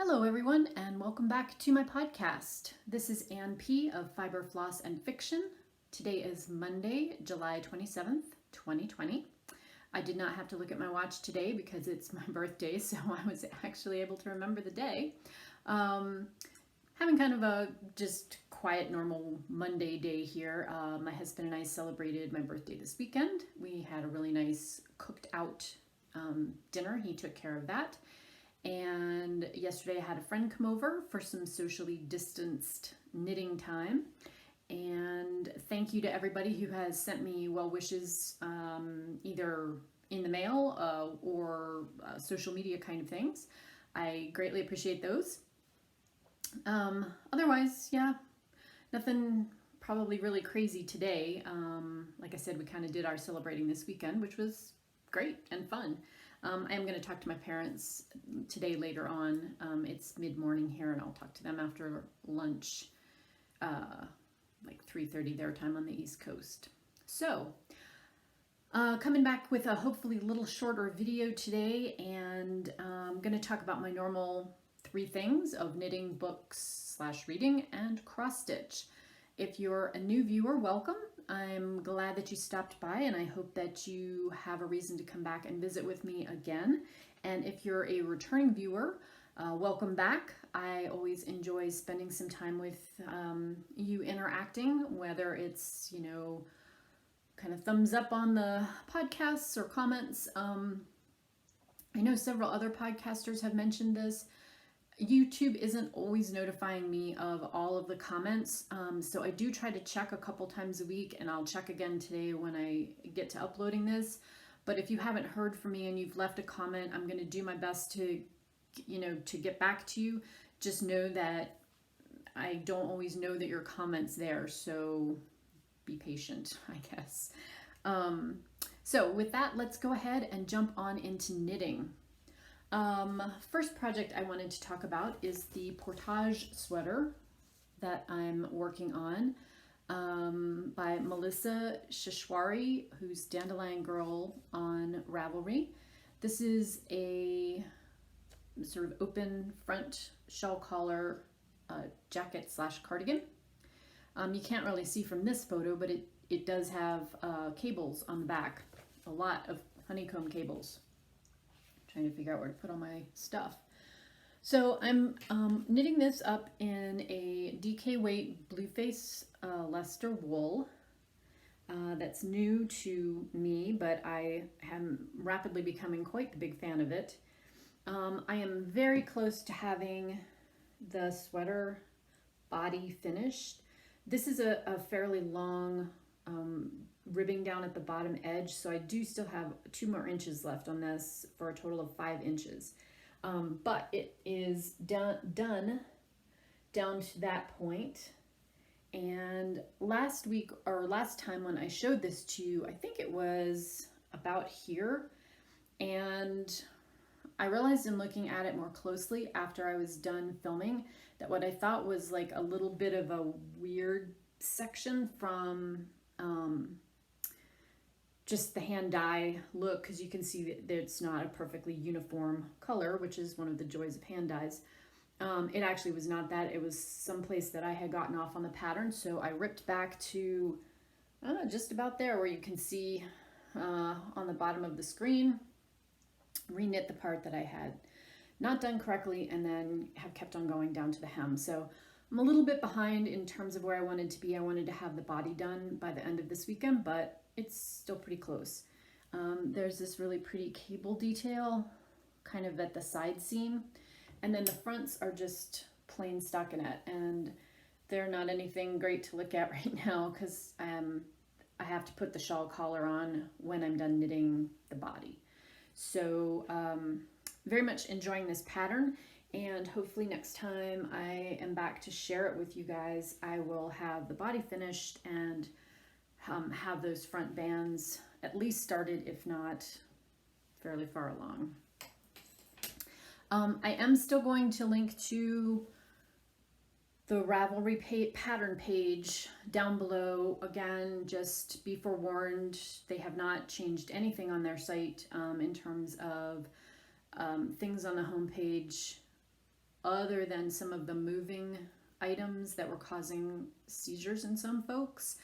Hello everyone and welcome back to my podcast. This is Ann P. of Fiber, Floss, and Fiction. Today is Monday, July 27th, 2020. I did not have to look at my watch today because it's my birthday, so I was actually able to remember the day. Having kind of a just quiet, normal Monday day here. My husband and I celebrated my birthday this weekend. We had a really nice cooked out dinner. He took care of that. And yesterday I had a friend come over for some socially distanced knitting time. And thank you to everybody who has sent me well wishes, either in the mail or social media kind of things. I greatly appreciate those. Otherwise, yeah, nothing probably really crazy today. Like I said, we kind of did our celebrating this weekend, which was great and fun. I am going to talk to my parents today later on. It's mid-morning here, and I'll talk to them after lunch, like 3:30 their time on the East Coast. So, coming back with a hopefully little shorter video today, and I'm going to talk about my normal 3 things of knitting, books / reading, and cross stitch. If you're a new viewer, welcome. I'm glad that you stopped by, and I hope that you have a reason to come back and visit with me again. And if you're a returning viewer, welcome back. I always enjoy spending some time with you interacting, whether it's, kind of thumbs up on the podcasts or comments. I know several other podcasters have mentioned this. YouTube isn't always notifying me of all of the comments, so I do try to check a couple times a week, and I'll check again today when I get to uploading this. But if you haven't heard from me and you've left a comment, I'm going to do my best to, to get back to you. Just know that I don't always know that your comment's there, so be patient, I guess. So with that, let's go ahead and jump on into knitting. First project I wanted to talk about is the portage sweater that I'm working on by Melissa Shishwari, who's Dandelion Girl on Ravelry. This is a sort of open front shawl collar jacket / cardigan. You can't really see from this photo, but it does have cables on the back, a lot of honeycomb cables. Trying to figure out where to put all my stuff. So I'm knitting this up in a DK weight Blueface Leicester wool. That's new to me, but I am rapidly becoming quite the big fan of it. I am very close to having the sweater body finished. This is a fairly long ribbing down at the bottom edge, so I do still have 2 more inches left on this for a total of 5 inches. But it is done down to that point. And last time when I showed this to you, I think it was about here, and I realized in looking at it more closely after I was done filming that what I thought was like a little bit of a weird section from just the hand dye look, because you can see that it's not a perfectly uniform color, which is one of the joys of hand dyes. It actually was not that. It was someplace that I had gotten off on the pattern, so I ripped back to just about there where you can see on the bottom of the screen, reknit the part that I had not done correctly, and then have kept on going down to the hem. So I'm a little bit behind in terms of where I wanted to be. I wanted to have the body done by the end of this weekend, but it's still pretty close. There's this really pretty cable detail kind of at the side seam, and then the fronts are just plain stockinette, and they're not anything great to look at right now because I have to put the shawl collar on when I'm done knitting the body. So very much enjoying this pattern, and hopefully next time I am back to share it with you guys, I will have the body finished and have those front bands at least started, if not fairly far along. I am still going to link to the Ravelry pattern page down below. Again, just be forewarned, they have not changed anything on their site in terms of things on the homepage other than some of the moving items that were causing seizures in some folks.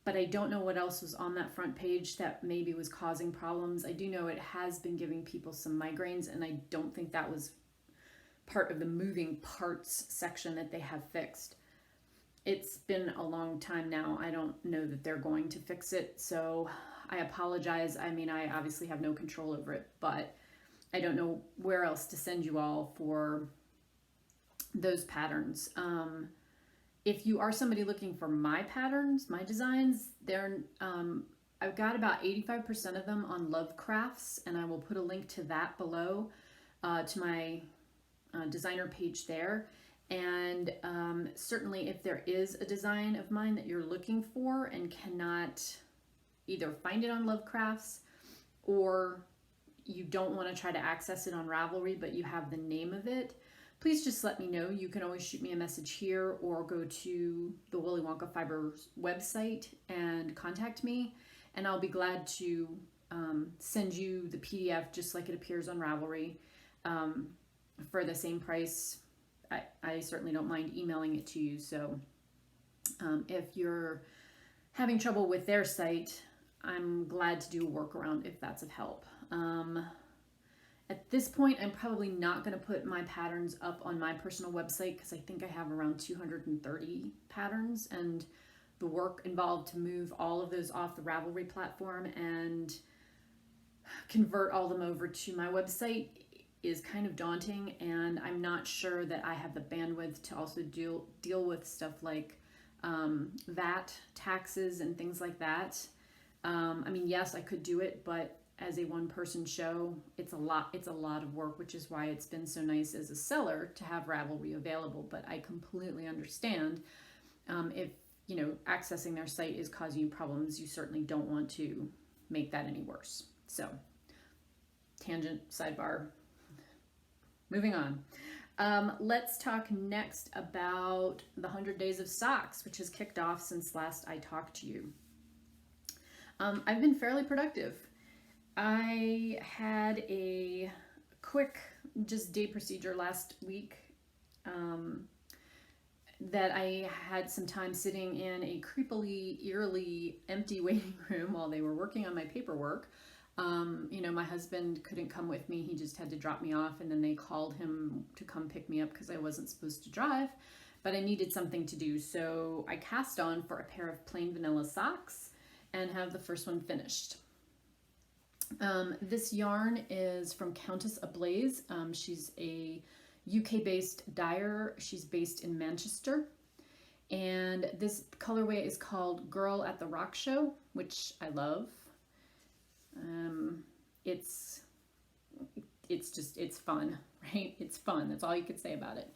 But I don't know what else was on that front page that maybe was causing problems. I do know it has been giving people some migraines, and I don't think that was part of the moving parts section that they have fixed. It's been a long time now. I don't know that they're going to fix it, so I apologize. I mean, I obviously have no control over it, but I don't know where else to send you all for those patterns. If you are somebody looking for my patterns, my designs, I've got about 85% of them on Lovecrafts, and I will put a link to that below to my designer page there. And certainly if there is a design of mine that you're looking for and cannot either find it on Lovecrafts, or you don't want to try to access it on Ravelry, but you have the name of it, please just let me know. You can always shoot me a message here or go to the Willy Wonka Fibers website and contact me, and I'll be glad to send you the PDF just like it appears on Ravelry for the same price. I certainly don't mind emailing it to you. So if you're having trouble with their site, I'm glad to do a workaround if that's of help. At this point, I'm probably not going to put my patterns up on my personal website because I think I have around 230 patterns, and the work involved to move all of those off the Ravelry platform and convert all of them over to my website is kind of daunting, and I'm not sure that I have the bandwidth to also deal with stuff like VAT, taxes, and things like that. I mean, yes, I could do it, but as a one-person show, it's a lot of work, which is why it's been so nice as a seller to have Ravelry available. But I completely understand if, you know, accessing their site is causing you problems, you certainly don't want to make that any worse. So, tangent, sidebar, moving on. Let's talk next about the 100 Days of Socks, which has kicked off since last I talked to you. I've been fairly productive. I had a quick just day procedure last week that I had some time sitting in a creepily, eerily empty waiting room while they were working on my paperwork. You know, my husband couldn't come with me. He just had to drop me off, and then they called him to come pick me up because I wasn't supposed to drive, but I needed something to do. So I cast on for a pair of plain vanilla socks and have the first one finished. This yarn is from Countess Ablaze. She's a UK-based dyer. She's based in Manchester. And this colorway is called Girl at the Rock Show, which I love. It's fun, right? It's fun. That's all you could say about it.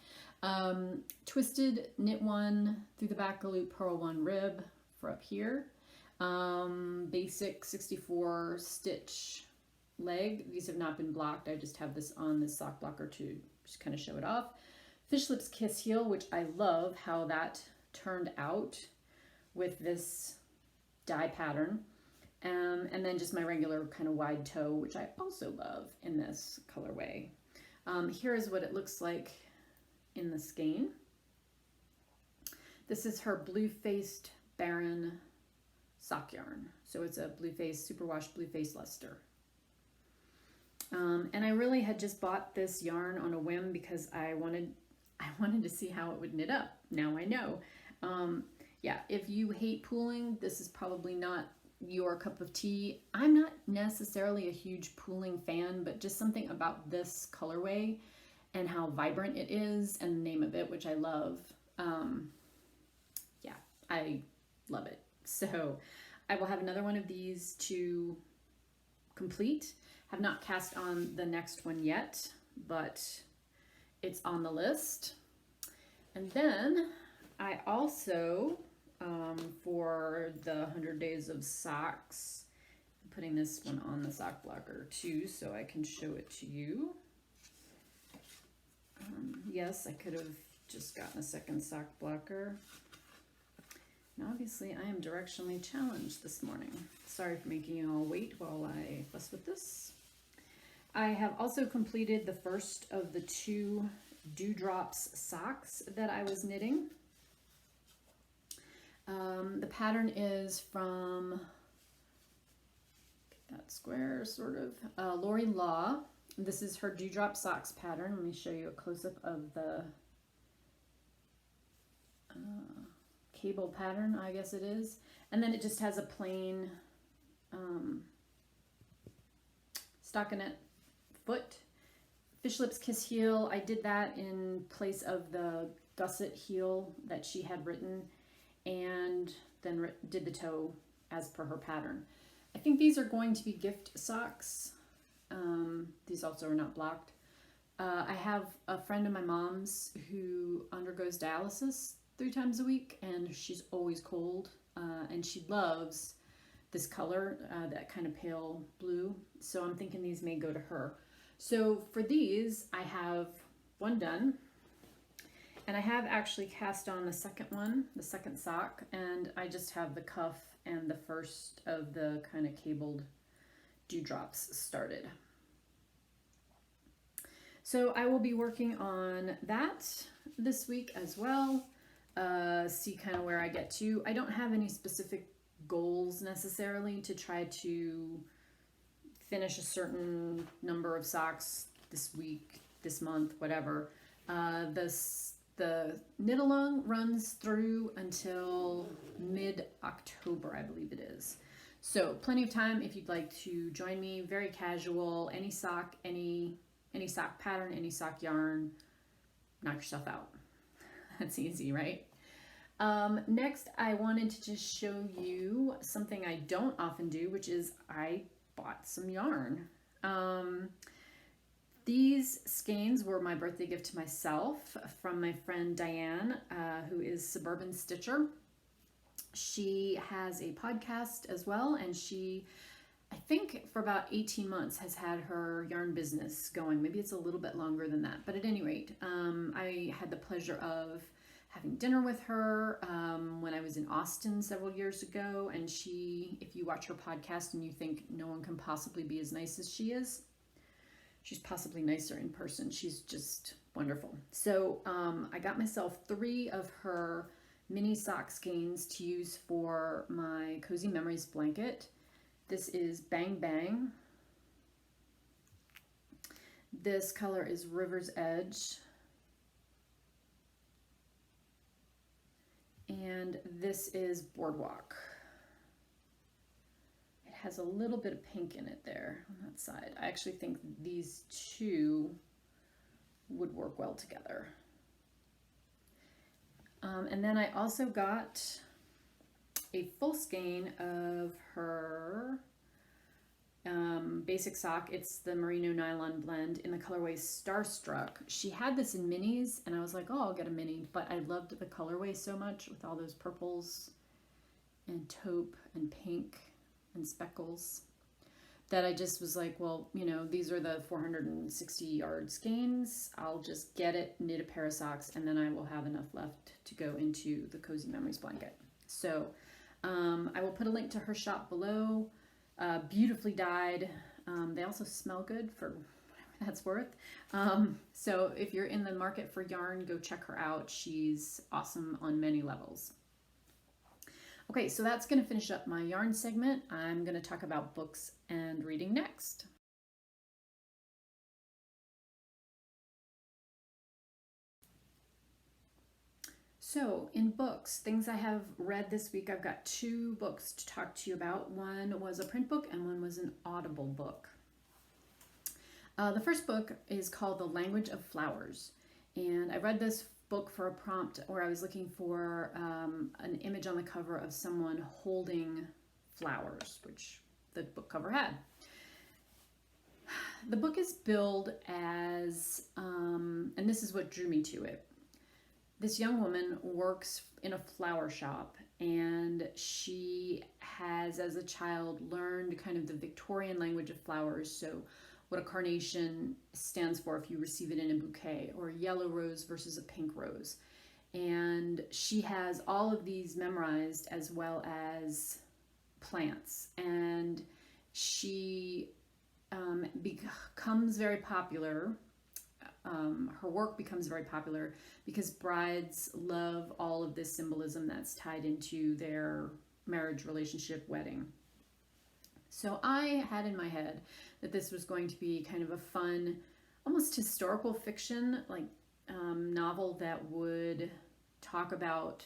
Twisted knit one through the back loop, purl one rib for up here. Basic 64 stitch leg. These have not been blocked. I just have this on this sock blocker to just kind of show it off. Fish Lips Kiss Heel, which I love how that turned out with this dye pattern. And then just my regular kind of wide toe, which I also love in this colorway. Here is what it looks like in the skein. This is her blue-faced Baron sock yarn. So it's a blue-faced, superwash blue-faced luster. And I really had just bought this yarn on a whim because I wanted to see how it would knit up. Now I know. Yeah, if you hate pooling, this is probably not your cup of tea. I'm not necessarily a huge pooling fan, but just something about this colorway and how vibrant it is and the name of it, which I love. Yeah, I love it. So I will have another one of these to complete. Have not cast on the next one yet, but it's on the list. And then I also, for the 100 Days of Socks, I'm putting this one on the sock blocker too, so I can show it to you. Yes, I could have just gotten a second sock blocker. And obviously I am directionally challenged this morning. Sorry for making you all wait while I fuss with this. I have also completed the first of the 2 Dewdrops socks that I was knitting. The pattern is from that square, sort of, Lori Law. This is her Dewdrop Socks pattern. Let me show you a close-up of the cable pattern, I guess it is. And then it just has a plain stockinette foot. Fish Lips Kiss heel. I did that in place of the gusset heel that she had written, and then did the toe as per her pattern. I think these are going to be gift socks. These also are not blocked. I have a friend of my mom's who undergoes dialysis 3 times a week, and she's always cold, and she loves this color, that kind of pale blue. So I'm thinking these may go to her. So for these, I have one done, and I have actually cast on the second one, the second sock, and I just have the cuff and the first of the kind of cabled dewdrops started. So I will be working on that this week as well, see kind of where I get to. I don't have any specific goals necessarily to try to finish a certain number of socks this week, this month, whatever. The knit along runs through until mid-October, I believe it is. So plenty of time if you'd like to join me. Very casual, any sock, any sock pattern, any sock yarn, knock yourself out. That's easy, right? Next, I wanted to just show you something I don't often do, which is I bought some yarn. These skeins were my birthday gift to myself from my friend Diane, who is Suburban Stitcher. She has a podcast as well, and she, I think for about 18 months, has had her yarn business going. Maybe it's a little bit longer than that, but at any rate, I had the pleasure of having dinner with her when I was in Austin several years ago, and she, if you watch her podcast and you think no one can possibly be as nice as she is, she's possibly nicer in person. She's just wonderful. So I got myself 3 of her mini sock skeins to use for my Cozy Memories blanket. This is Bang Bang. This color is River's Edge. And this is Boardwalk. It has a little bit of pink in it there on that side. I actually think these two would work well together. And then I also got a full skein of her basic sock. It's the merino nylon blend in the colorway Starstruck. She had this in minis, and I was like, oh, I'll get a mini, but I loved the colorway so much with all those purples and taupe and pink and speckles that I just was like, well, you know, these are the 460 yard skeins. I'll just get it, knit a pair of socks, and then I will have enough left to go into the Cozy Memories blanket. So I will put a link to her shop below. Beautifully dyed. They also smell good for whatever that's worth. So if you're in the market for yarn, go check her out. She's awesome on many levels. Okay, so that's going to finish up my yarn segment. I'm going to talk about books and reading next. So in books, things I have read this week, I've got 2 books to talk to you about. One was a print book and one was an Audible book. The first book is called The Language of Flowers. And I read this book for a prompt where I was looking for an image on the cover of someone holding flowers, which the book cover had. The book is billed as, and this is what drew me to it. This young woman works in a flower shop, and she has, as a child, learned kind of the Victorian language of flowers. So what a carnation stands for if you receive it in a bouquet, or a yellow rose versus a pink rose. And she has all of these memorized, as well as plants. And she becomes very popular her work becomes very popular because brides love all of this symbolism that's tied into their marriage, relationship, wedding. So I had in my head that this was going to be kind of a fun, almost historical fiction, like novel that would talk about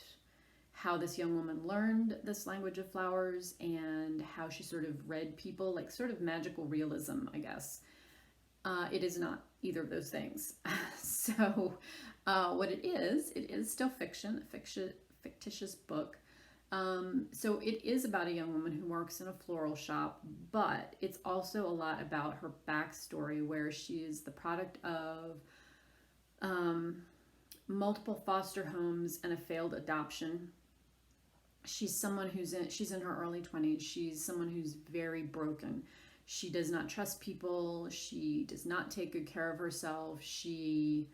how this young woman learned this language of flowers and how she sort of read people, like sort of magical realism, I guess. It is not either of those things. So what it is still fiction, a fictitious book. So it is about a young woman who works in a floral shop, but it's also a lot about her backstory, where she is the product of multiple foster homes and a failed adoption. She's someone she's in her early 20s. She's someone who's very broken. She does not trust people. She does not take good care of herself. She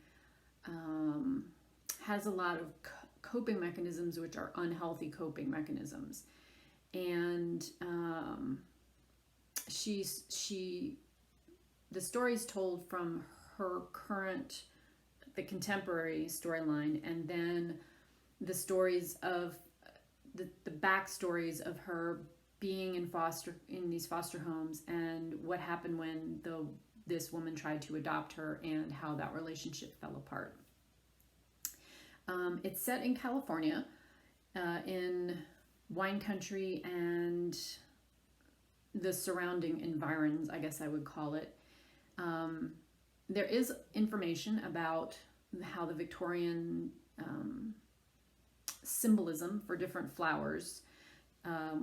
has a lot of coping mechanisms which are unhealthy coping mechanisms. And the story is told from her the contemporary storyline, and then the stories of the backstories of her being in these foster homes, and what happened when this woman tried to adopt her, and how that relationship fell apart. It's set in California, in wine country and the surrounding environs, I guess I would call it. There is information about how the Victorian symbolism for different flowers,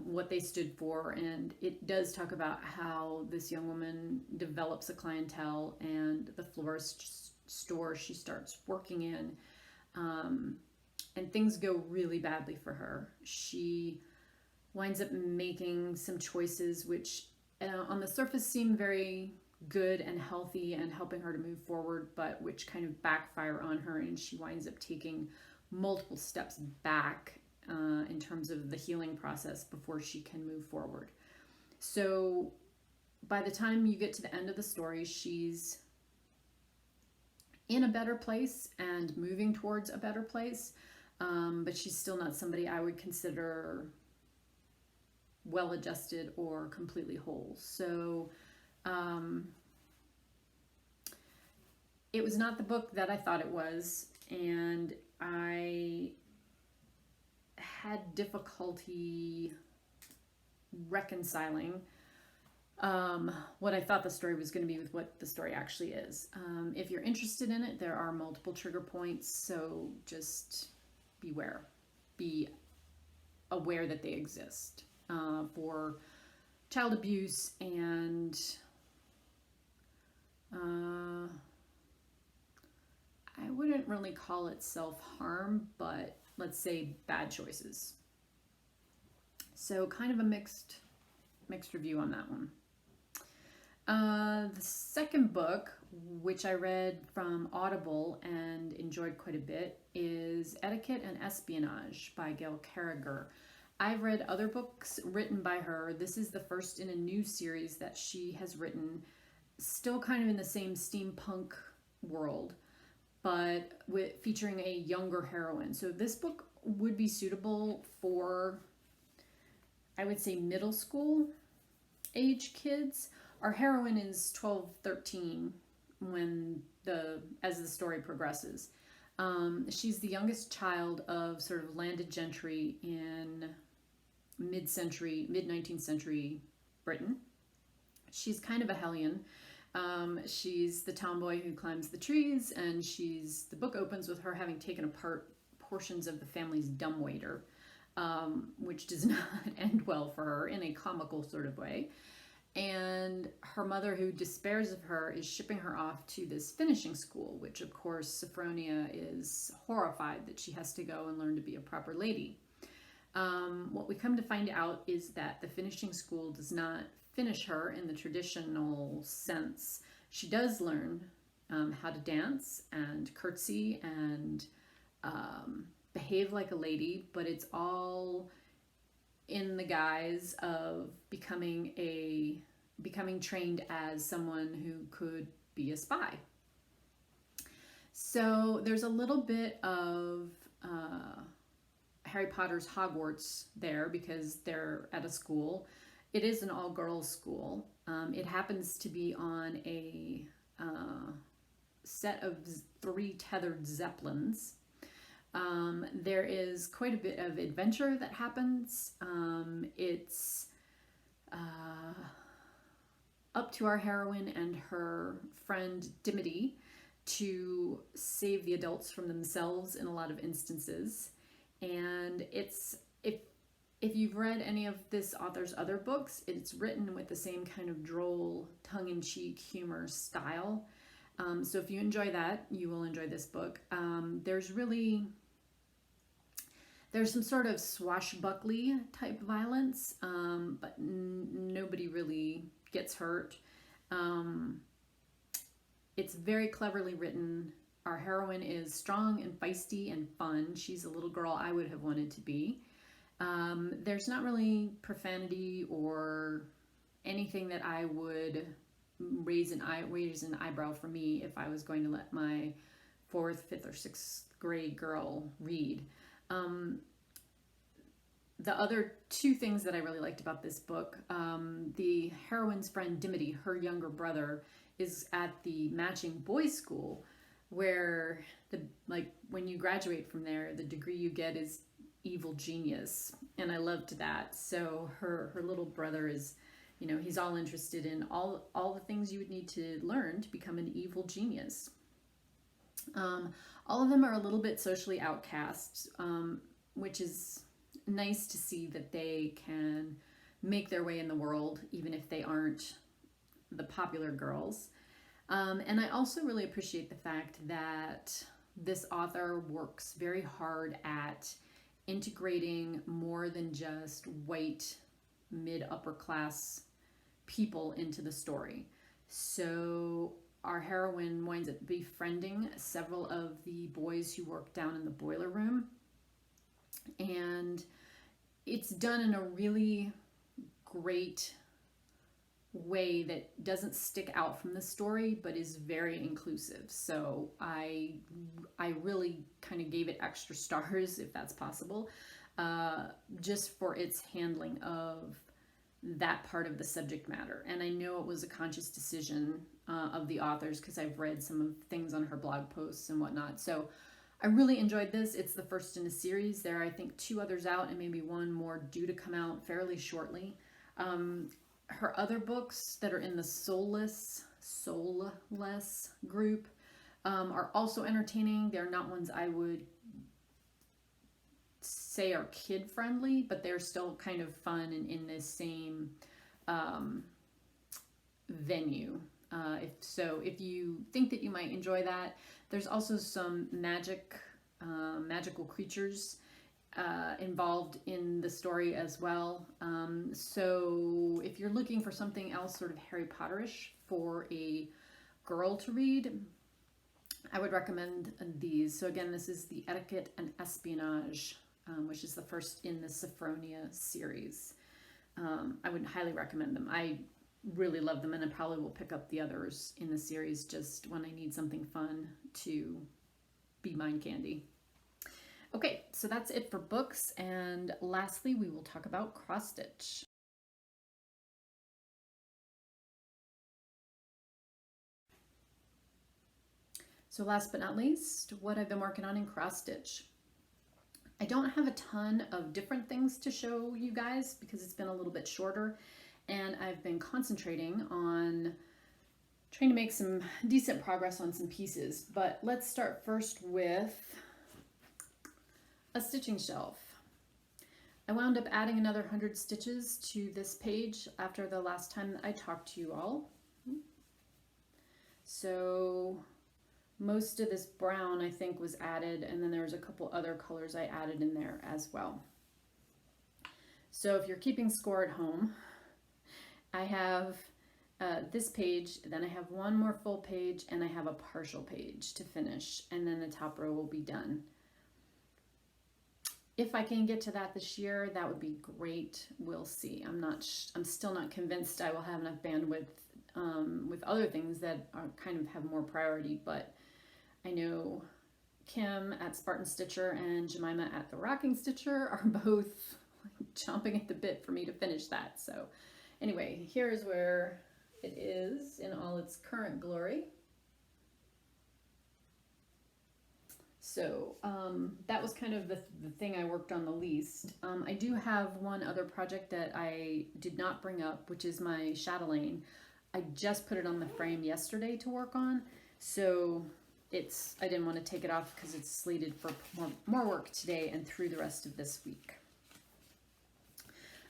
what they stood for, and it does talk about how this young woman develops a clientele and the florist store she starts working in, and things go really badly for her. She winds up making some choices which on the surface seem very good and healthy and helping her to move forward, but which kind of backfire on her, and she winds up taking multiple steps back in terms of the healing process before she can move forward. So by the time you get to the end of the story, she's in a better place and moving towards a better place, but she's still not somebody I would consider well-adjusted or completely whole. So it was not the book that I thought it was, and I had difficulty reconciling what I thought the story was going to be with what the story actually is. If you're interested in it, there are multiple trigger points, so just beware. Be aware that they exist for child abuse and I wouldn't really call it self-harm, but let's say bad choices. So kind of a mixed review on that one. The second book, which I read from Audible and enjoyed quite a bit, is Etiquette and Espionage by Gail Carriger. I've read other books written by her. This is the first in a new series that she has written, still kind of in the same steampunk world, but featuring a younger heroine. So this book would be suitable for, I would say, middle school age kids. Our heroine is 12, 13 as the story progresses. She's the youngest child of sort of landed gentry in mid-19th century Britain. She's kind of a hellion. She's the tomboy who climbs the trees, and the book opens with her having taken apart portions of the family's dumbwaiter, which does not end well for her in a comical sort of way. And her mother, who despairs of her, is shipping her off to this finishing school, which of course Sophronia is horrified that she has to go and learn to be a proper lady. What we come to find out is that the finishing school does not finish her in the traditional sense. She does learn how to dance and curtsy and behave like a lady, but it's all in the guise of becoming trained as someone who could be a spy. So there's a little bit of Harry Potter's Hogwarts there because they're at a school. It is an all-girls school. It happens to be on a set of 3 tethered zeppelins. There is quite a bit of adventure that happens. It's up to our heroine and her friend Dimity to save the adults from themselves in a lot of instances. And it's if you've read any of this author's other books, it's written with the same kind of droll, tongue-in-cheek humor style. So if you enjoy that, you will enjoy this book. There's some sort of swashbuckly type violence, but nobody really gets hurt. It's very cleverly written. Our heroine is strong and feisty and fun. She's a little girl I would have wanted to be. There's not really profanity or anything that I would raise an eyebrow for me if I was going to let my 4th, 5th, or 6th grade girl read. The other 2 things that I really liked about this book, the heroine's friend Dimity, her younger brother, is at the matching boys' school, where when you graduate from there, the degree you get is evil genius, and I loved that. So her little brother is, he's all interested in all the things you would need to learn to become an evil genius. All of them are a little bit socially outcast, which is nice to see that they can make their way in the world, even if they aren't the popular girls. And I also really appreciate the fact that this author works very hard at integrating more than just white mid-upper class people into the story. So our heroine winds up befriending several of the boys who work down in the boiler room, and it's done in a really great way that doesn't stick out from the story but is very inclusive. So I really kind of gave it extra stars, if that's possible, just for its handling of that part of the subject matter. And I know it was a conscious decision of the authors, because I've read some of things on her blog posts and whatnot. So I really enjoyed this. It's the first in a series. There are, I think, 2 others out and maybe 1 more due to come out fairly shortly. Her other books that are in the soulless group are also entertaining. They're not ones I would say are kid friendly, but they're still kind of fun and in this same venue. If you think that you might enjoy that, there's also some magical creatures involved in the story as well. So if you're looking for something else sort of Harry Potterish for a girl to read, I would recommend these. So again, this is the Etiquette and Espionage, which is the first in the Sophronia series. I would highly recommend them. I really love them, and I probably will pick up the others in the series just when I need something fun to be mind candy. Okay, so that's it for books, and lastly, we will talk about cross stitch. So last but not least, what I've been working on in cross stitch. I don't have a ton of different things to show you guys because it's been a little bit shorter, and I've been concentrating on trying to make some decent progress on some pieces. But let's start first with a stitching shelf. I wound up adding another 100 stitches to this page after the last time that I talked to you all. So most of this brown, I think, was added, and then there was a couple other colors I added in there as well. So if you're keeping score at home, I have this page, then I have 1 more full page, and I have a partial page to finish, and then the top row will be done. If I can get to that this year, that would be great. We'll see. I'm still not convinced I will have enough bandwidth with other things that are kind of have more priority, but I know Kim at Spartan Stitcher and Jemima at the Rocking Stitcher are both chomping at the bit for me to finish that. So anyway, here's where it is in all its current glory. So that was kind of the thing I worked on the least. I do have one other project that I did not bring up, which is my chatelaine. I just put it on the frame yesterday to work on, so I didn't want to take it off because it's slated for more work today and through the rest of this week.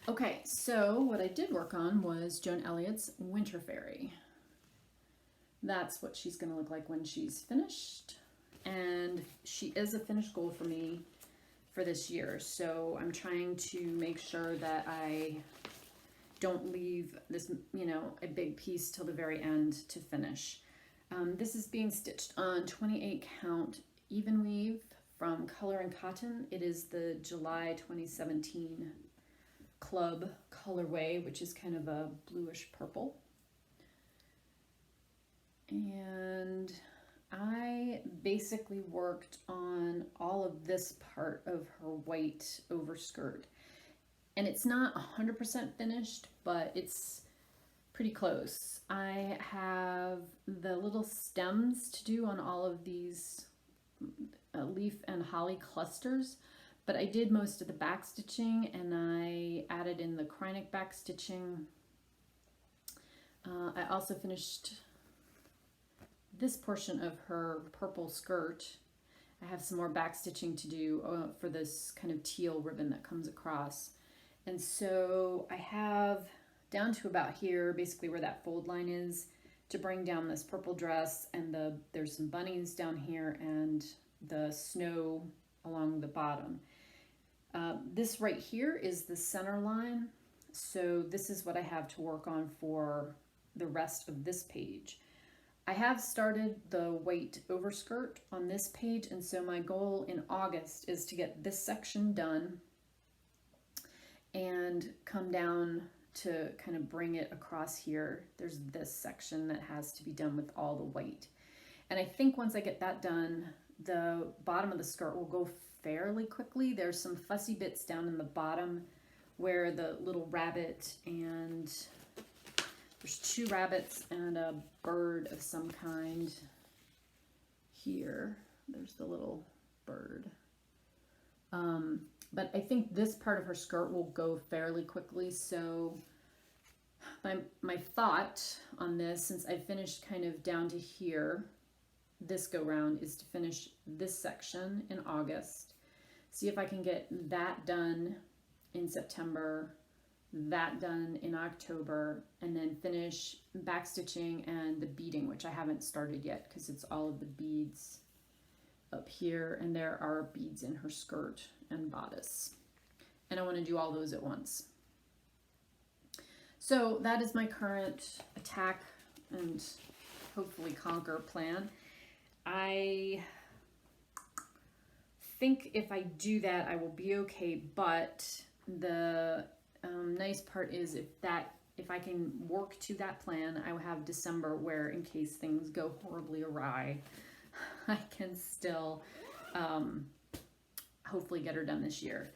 Okay, so what I did work on was Joan Elliott's Winter Fairy. That's what she's going to look like when she's finished. And she is a finished goal for me for this year. So I'm trying to make sure that I don't leave this, a big piece till the very end to finish. This is being stitched on 28 count even weave from Color and Cotton. It is the July 2017 Club colorway, which is kind of a bluish purple. And I basically worked on all of this part of her white overskirt. And it's not 100% finished, but it's pretty close. I have the little stems to do on all of these leaf and holly clusters, but I did most of the back stitching, and I added in the Kreinik back stitching. I also finished this portion of her purple skirt. I have some more back stitching to do for this kind of teal ribbon that comes across. And so I have down to about here, basically where that fold line is, to bring down this purple dress, and there's some bunnies down here and the snow along the bottom. This right here is the center line, so this is what I have to work on for the rest of this page. I have started the white overskirt on this page, and so my goal in August is to get this section done and come down to kind of bring it across here. There's this section that has to be done with all the white. And I think once I get that done, the bottom of the skirt will go fairly quickly. There's some fussy bits down in the bottom where the little rabbit, and there's two rabbits and a bird of some kind here. There's the little bird. But I think this part of her skirt will go fairly quickly. So my thought on this, since I finished kind of down to here, this go round, is to finish this section in August. See if I can get that done in September, that done in October, and then finish back stitching and the beading, which I haven't started yet because it's all of the beads up here, and there are beads in her skirt and bodice, and I want to do all those at once. So that is my current attack and hopefully conquer plan. I think if I do that, I will be okay, but the nice part is if I can work to that plan, I will have December where, in case things go horribly awry, I can still hopefully get her done this year.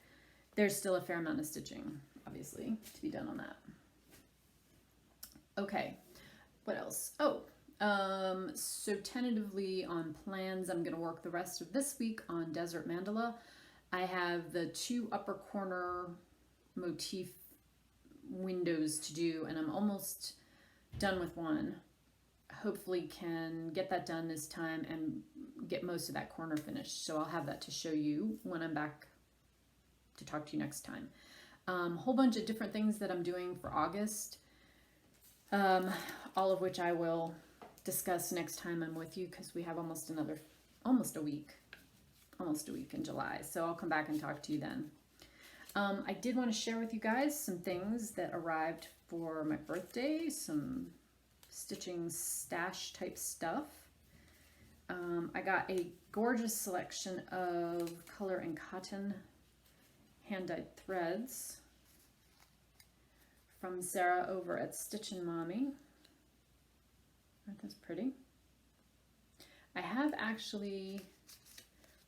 There's still a fair amount of stitching, obviously, to be done on that. Okay, what else? Oh, so tentatively on plans, I'm going to work the rest of this week on Desert Mandala. I have the two upper corner motif windows to do, and I'm almost done with one. Hopefully can get that done this time and get most of that corner finished. So I'll have that to show you when I'm back to talk to you next time. Whole bunch of different things that I'm doing for August, all of which I will discuss next time I'm with you, because we have almost a week in July. So I'll come back and talk to you then. I did want to share with you guys some things that arrived for my birthday, some stitching stash type stuff. I got a gorgeous selection of Color and Cotton hand-dyed threads from Sarah over at Stitchin' Mommy. Aren't those pretty? I have actually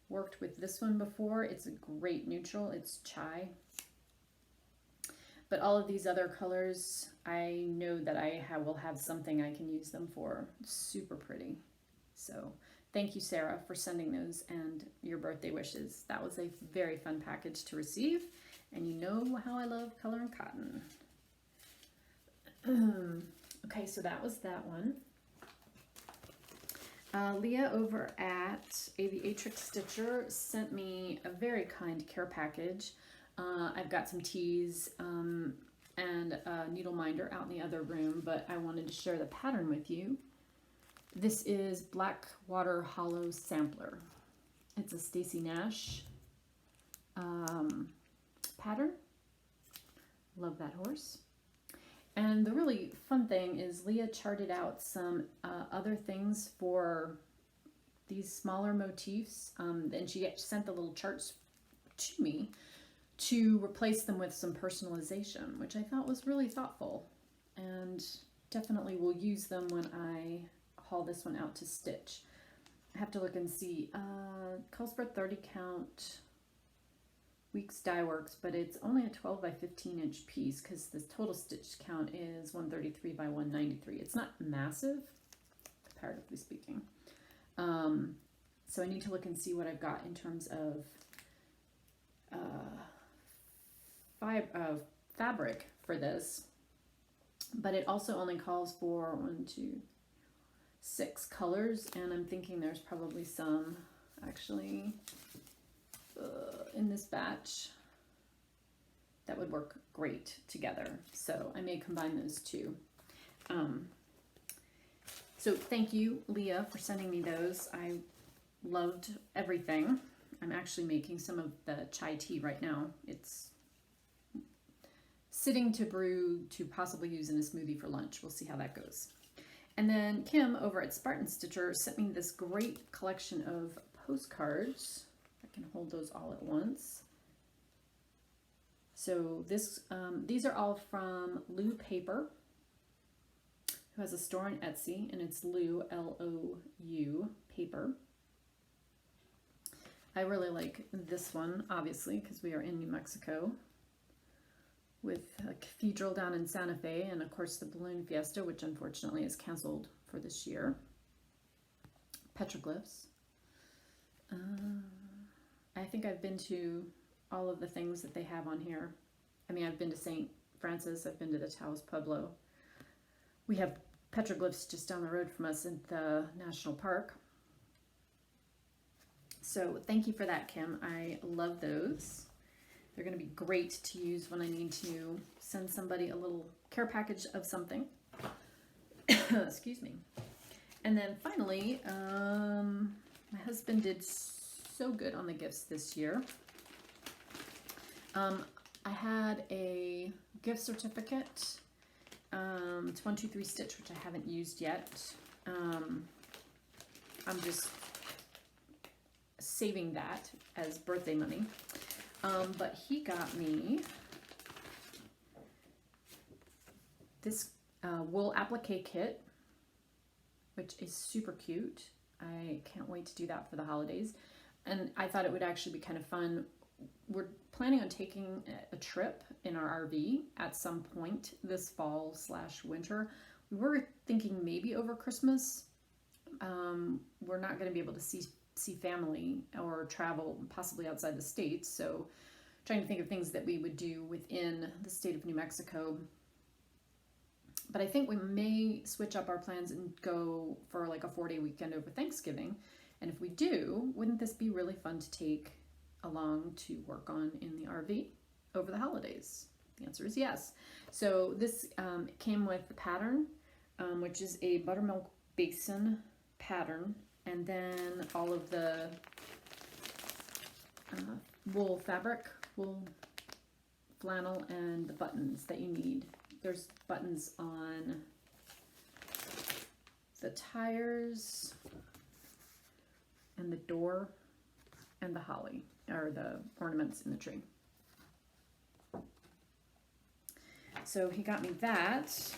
worked with this one before. It's a great neutral. It's chai. But all of these other colors, I know that will have something I can use them for. Super pretty. So thank you, Sarah, for sending those and your birthday wishes. That was a very fun package to receive. And you know how I love color and cotton. Okay, so that was that one. Leah over at Aviatrix Stitcher sent me a very kind care package. I've got some teas and a needle minder out in the other room, but I wanted to share the pattern with you. This is Blackwater Hollow Sampler. It's a Stacy Nash pattern. Love that horse. And the really fun thing is Leah charted out some other things for these smaller motifs, and she sent the little charts to me to replace them with some personalization, which I thought was really thoughtful, and definitely will use them when I haul this one out to stitch. I have to look and see. Calls for 30 count Weeks Die Works, but it's only a 12 by 15 inch piece because the total stitch count is 133 by 193. It's not massive, comparatively speaking. So I need to look and see what I've got in terms of fabric for this, but it also only calls for 6 colors, and I'm thinking there's probably some actually in this batch that would work great together, so I may combine those two. So thank you, Leah, for sending me those. I loved everything. I'm actually making some of the chai tea right now. It's sitting to brew to possibly use in a smoothie for lunch. We'll see how that goes. And then Kim over at Spartan Stitcher sent me this great collection of postcards. I can hold those all at once. So this, these are all from Lou Paper, who has a store on Etsy, and it's Lou, L-O-U, Paper. I really like this one, obviously, because we are in New Mexico, with a cathedral down in Santa Fe, and of course the Balloon Fiesta, which unfortunately is canceled for this year. Petroglyphs. I think I've been to all of the things that they have on here. I mean, I've been to St. Francis, I've been to the Taos Pueblo. We have petroglyphs just down the road from us at the National Park. So thank you for that, Kim. I love those. They're going to be great to use when I need to send somebody a little care package of something. Excuse me. And then finally, my husband did so good on the gifts this year. I had a gift certificate. It's 123 Stitch, which I haven't used yet. I'm just saving that as birthday money. But he got me this wool applique kit, which is super cute. I can't wait to do that for the holidays. And I thought it would actually be kind of fun. We're planning on taking a trip in our RV at some point this fall/winter. We were thinking maybe over Christmas. We're not going to be able to see family or travel possibly outside the States, so trying to think of things that we would do within the state of New Mexico. But I think we may switch up our plans and go for like a 4-day weekend over Thanksgiving. And if we do, wouldn't this be really fun to take along to work on in the RV over the holidays? The answer is yes. So this came with the pattern, which is a buttermilk basin pattern, and then all of the wool fabric, wool flannel, and the buttons that you need. There's buttons on the tires and the door and the holly, or the ornaments in the tree. So he got me that.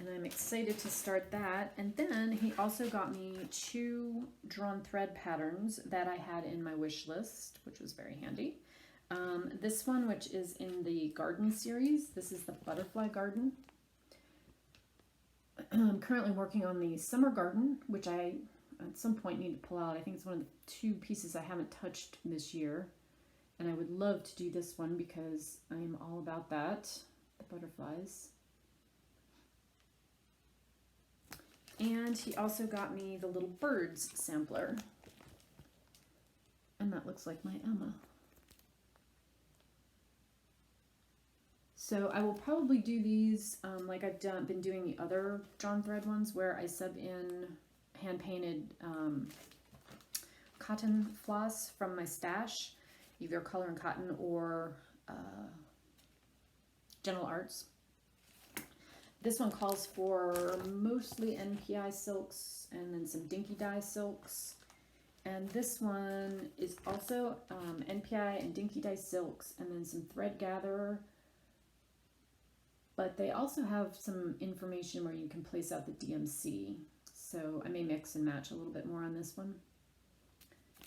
and I'm excited to start that. And then he also got me 2 drawn thread patterns that I had in my wish list, which was very handy. This one, which is in the garden series, this is the butterfly garden. I'm currently working on the summer garden, which I at some point need to pull out. I think it's one of the 2 pieces I haven't touched this year. And I would love to do this one because I'm all about that, the butterflies. And he also got me the little birds sampler. And that looks like my Emma. So I will probably do these like I've been doing the other drawn thread ones, where I sub in hand-painted cotton floss from my stash, either Color and Cotton or Gentle Arts. This one calls for mostly NPI silks and then some dinky dye silks. And this one is also NPI and dinky dye silks and then some thread gatherer. But they also have some information where you can place out the DMC. So I may mix and match a little bit more on this one.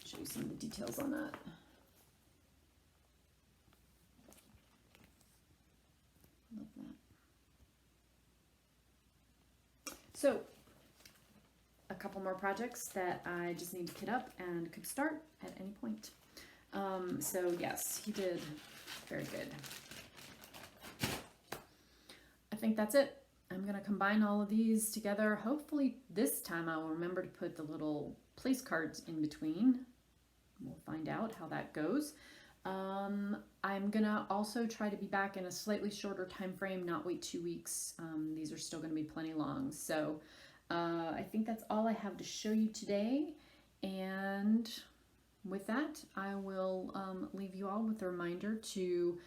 Show you some of the details on that. Love that. So a couple more projects that I just need to kit up and could start at any point. So yes, he did very good. I think that's it. I'm going to combine all of these together. Hopefully this time I'll remember to put the little place cards in between. We'll find out how that goes. I'm going to also try to be back in a slightly shorter time frame, not wait 2 weeks. These are still going to be plenty long. So I think that's all I have to show you today. And with that, I will leave you all with a reminder to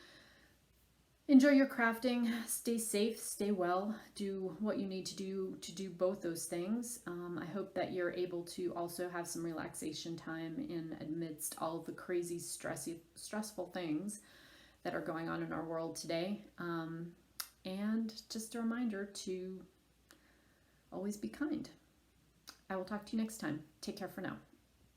enjoy your crafting, stay safe, stay well, do what you need to do both those things. I hope that you're able to also have some relaxation time in amidst all of the crazy, stressful things that are going on in our world today. And just a reminder to always be kind. I will talk to you next time. Take care for now.